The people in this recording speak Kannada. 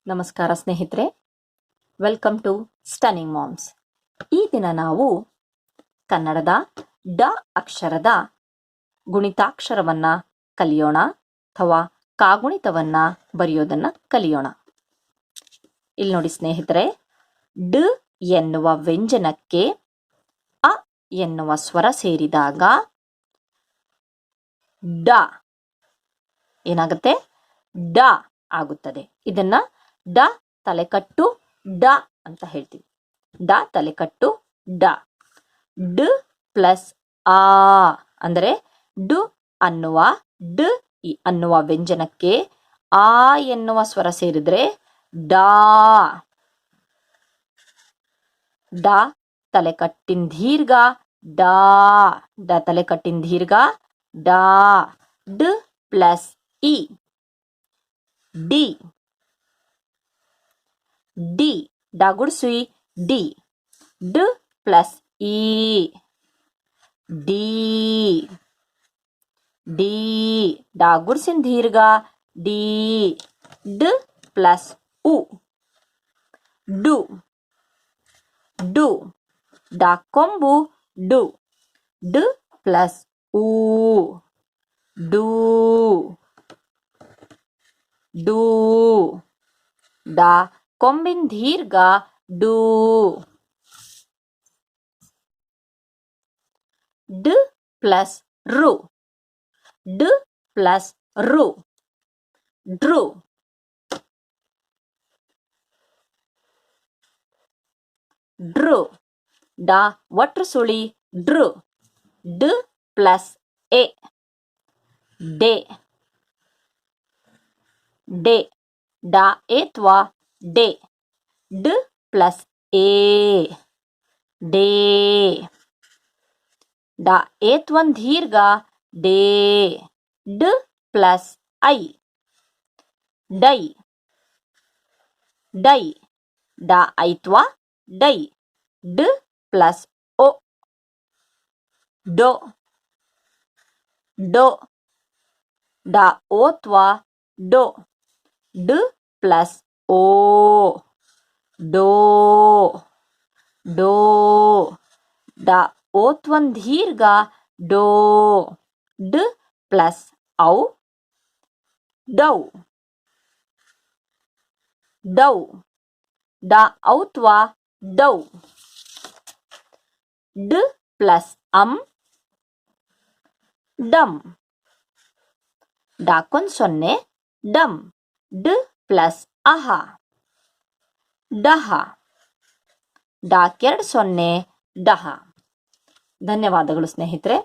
ನಮಸ್ಕಾರ ಸ್ನೇಹಿತರೆ, ವೆಲ್ಕಮ್ ಟು ಸ್ಟನ್ನಿಂಗ್ ಮಾಮ್ಸ್. ಈ ದಿನ ನಾವು ಕನ್ನಡದ ಡ ಅಕ್ಷರದ ಗುಣಿತಾಕ್ಷರವನ್ನ ಕಲಿಯೋಣ ಅಥವಾ ಕಾಗುಣಿತವನ್ನ ಬರೆಯೋದನ್ನ ಕಲಿಯೋಣ. ಇಲ್ಲಿ ನೋಡಿ ಸ್ನೇಹಿತರೆ, ಡ್ ಎನ್ನುವ ವ್ಯಂಜನಕ್ಕೆ ಅ ಎನ್ನುವ ಸ್ವರ ಸೇರಿದಾಗ ಡ ಏನಾಗುತ್ತೆ? ಡ ಆಗುತ್ತದೆ. ಇದನ್ನ ಡ ತಲೆಕಟ್ಟು ಡ ಅಂತ ಹೇಳ್ತೀವಿ. ಡ ತಲೆಕಟ್ಟು ಡ. ಡ್ ಪ್ಲಸ್ ಆ ಅಂದರೆ ಡು ಅನ್ನುವ ಡ್ ಅನ್ನುವ ವ್ಯಂಜನಕ್ಕೆ ಆ ಎನ್ನುವ ಸ್ವರ ಸೇರಿದ್ರೆ ಡಾ. ಡ ತಲೆಕಟ್ಟಿನ ದೀರ್ಘ ಡಾ. ಡ ತಲೆಕಟ್ಟಿನ ದೀರ್ಘ ಡಾ. ಡ್ ಪ್ಲಸ್ ಇ ಡಿ. ಡಿ ಡಾಗುಡ್ಸುಯಿ ಡಿ. ಡ್ ಪ್ಲಸ್ ಇ ಡಿ. ಡಿ ಡಾಗುಡ್ಸಿನ ದೀರ್ಘ ಡಿ. ಡ್ ಪ್ಲಸ್ ಉ ಡು. ಡು ಡಾಕೊಂಬು ಡು. ಡ್ ಪ್ಲಸ್ ಉ ಡೂ. ಡೂ ಡಾ ಕೊಂಬಿನ ದೀರ್ಘ ಡೂ. ಡ್ ಪ್ಲಸ್ ರು. ಡ್ ಪ್ಲಸ್ ರು ಡ್ರು. ಡ್ರು ಡಾ ಒಟ್ರು ಸುಳಿ ಡ್ರು. ಡ್ ಪ್ಲಸ್ ಎ ಡೇ. ಡೇ ಡಾ ಏತ್ವಾ ಡೇ. ಡ್ ಪ್ಲಸ್ ಎ ಡೇ. ಡಾ ಏತ್ವನ್ ದೀರ್ಘ ಡೇ. ಡ್ ಪ್ಲಸ್ ಐ ಡೈ. ಡೈ ಡಾ ಐತ್ವಾ ಡೈ. ಡ್ ಪ್ಲಸ್ ಒ ಡೋ. ಡೋ ಡಾ ಓತ್ವಾ ಡೋ. ಡ್ ಪ್ಲಸ್ ಓ ಡೋ. ಡೋ ಡಾ ಓತ್ವನ್ ದೀರ್ಘ ಡೋ. ಡ್ ಪ್ಲಸ್ ಔ ಡೌ. ಡೌ ಡಾ ಔತ್ವಾ ಡೌ. ಡ್ ಪ್ಲಸ್ ಅಂ ಡಮ್. ಡಾಕೊಂದ್ ಸೊನ್ನೆ ಡಮ್. ಡ್ ಪ್ಲಸ್ ಅಹ ಡಹ. ಡಾಕೆರಡು ಸೊನ್ನೆ ಡಹ. ಧನ್ಯವಾದಗಳು ಸ್ನೇಹಿತರೆ.